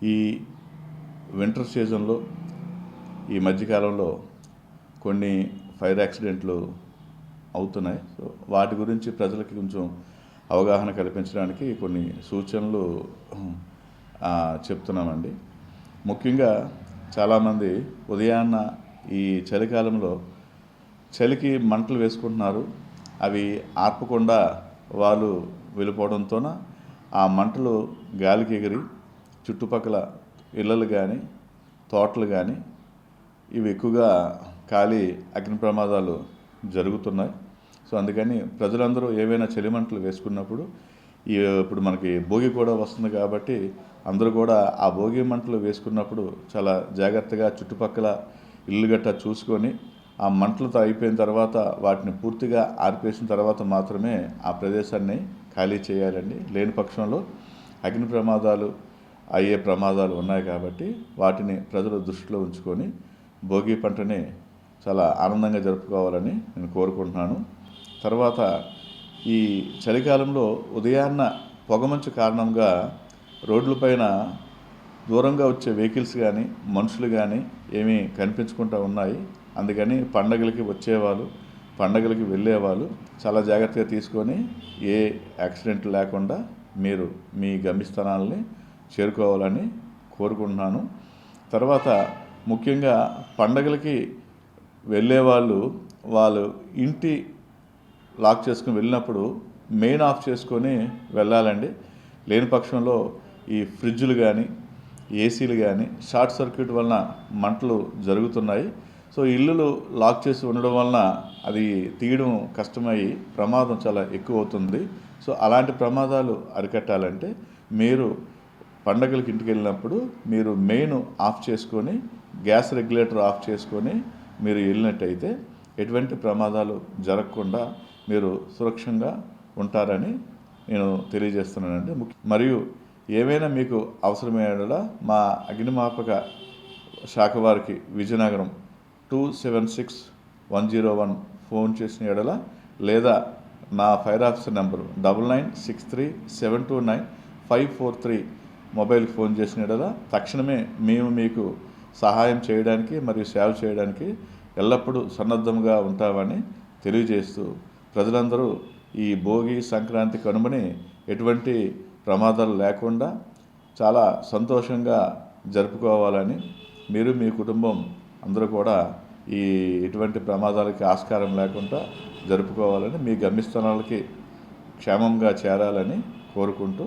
ఈ వింటర్ సీజన్లో ఈ మధ్యకాలంలో కొన్ని ఫైర్ యాక్సిడెంట్లు అవుతున్నాయి. సో వాటి గురించి ప్రజలకి కొంచెం అవగాహన కల్పించడానికి కొన్ని సూచనలు చెప్తున్నామండి. ముఖ్యంగా చాలామంది ఉదయాన్న ఈ చలికాలంలో చలికి మంటలు వేసుకుంటున్నారు. అవి ఆర్పకుండా వాళ్ళు వెళ్ళిపోవడంతోన ఆ మంటలు గాలికి ఎగిరి చుట్టుపక్కల ఇళ్ళలు కానీ తోటలు కానీ ఇవి ఎక్కువగా కాలి అగ్ని ప్రమాదాలు జరుగుతున్నాయి. సో అందుకని ప్రజలందరూ ఏవైనా చలిమంటలు వేసుకున్నప్పుడు ఇప్పుడు మనకి భోగి కూడా వస్తుంది కాబట్టి అందరూ కూడా ఆ భోగి మంటలు వేసుకున్నప్పుడు చాలా జాగ్రత్తగా చుట్టుపక్కల ఇల్లు గట్టా చూసుకొని ఆ మంటలతో అయిపోయిన తర్వాత వాటిని పూర్తిగా ఆర్పేసిన తర్వాత మాత్రమే ఆ ప్రదేశాన్ని ఖాళీ చేయాలండి. లేని పక్షంలో అగ్ని ప్రమాదాలు అయ్యే ప్రమాదాలు ఉన్నాయి కాబట్టి వాటిని ప్రజలు దృష్టిలో ఉంచుకొని భోగి పంటని చాలా ఆనందంగా జరుపుకోవాలని నేను కోరుకుంటున్నాను. తర్వాత ఈ చలికాలంలో ఉదయాన్న పొగమంచు కారణంగా రోడ్లపైన దూరంగా వచ్చే వెహికల్స్ కానీ మనుషులు కానీ ఏమీ కనిపించకుండా ఉన్నాయి. అందుకని పండగలకి వచ్చేవాళ్ళు పండగలకి వెళ్ళేవాళ్ళు చాలా జాగ్రత్తగా తీసుకొని ఏ యాక్సిడెంట్ లేకుండా మీరు మీ గమ్యస్థానాలని చేరుకోవాలని కోరుకుంటున్నాను. తర్వాత ముఖ్యంగా పండగలకి వెళ్ళేవాళ్ళు వాళ్ళు ఇంటి లాక్ చేసుకుని వెళ్ళినప్పుడు మెయిన్ ఆఫ్ చేసుకొని వెళ్ళాలండి. లేని పక్షంలో ఈ ఫ్రిడ్జ్లు కానీ ఏసీలు కానీ షార్ట్ సర్క్యూట్ వలన మంటలు జరుగుతున్నాయి. సో ఇల్లులు లాక్ చేసి ఉండడం వలన అది తీయడం కష్టమై ప్రమాదం చాలా ఎక్కువ అవుతుంది. సో అలాంటి ప్రమాదాలు అరికట్టాలంటే మీరు పండగలకి ఇంటికి వెళ్ళినప్పుడు మీరు మెయిన్ ఆఫ్ చేసుకొని గ్యాస్ రెగ్యులేటర్ ఆఫ్ చేసుకొని మీరు వెళ్ళినట్టయితే ఎటువంటి ప్రమాదాలు జరగకుండా మీరు సురక్షంగా ఉంటారని నేను తెలియజేస్తున్నానండి. మరియు ఏవైనా మీకు అవసరమైన మా అగ్నిమాపక శాఖ వారికి విజయనగరం 276101 ఫోన్ చేసిన ఎడల లేదా నా ఫైర్ ఆఫీసర్ నెంబరు 9963729543 మొబైల్కి ఫోన్ చేసిన ఎడల తక్షణమే మేము మీకు సహాయం చేయడానికి మరియు సేవ చేయడానికి ఎల్లప్పుడూ సన్నద్ధంగా ఉంటామని తెలియజేస్తూ ప్రజలందరూ ఈ భోగి సంక్రాంతి కనుమని ఎటువంటి ప్రమాదాలు లేకుండా చాలా సంతోషంగా జరుపుకోవాలని మీరు మీ కుటుంబం అందరూ కూడా ఈ ఎటువంటి ప్రమాదాలకి ఆస్కారం లేకుండా జరుపుకోవాలని మీ గమ్యస్థానాలకి క్షేమంగా చేరాలని కోరుకుంటూ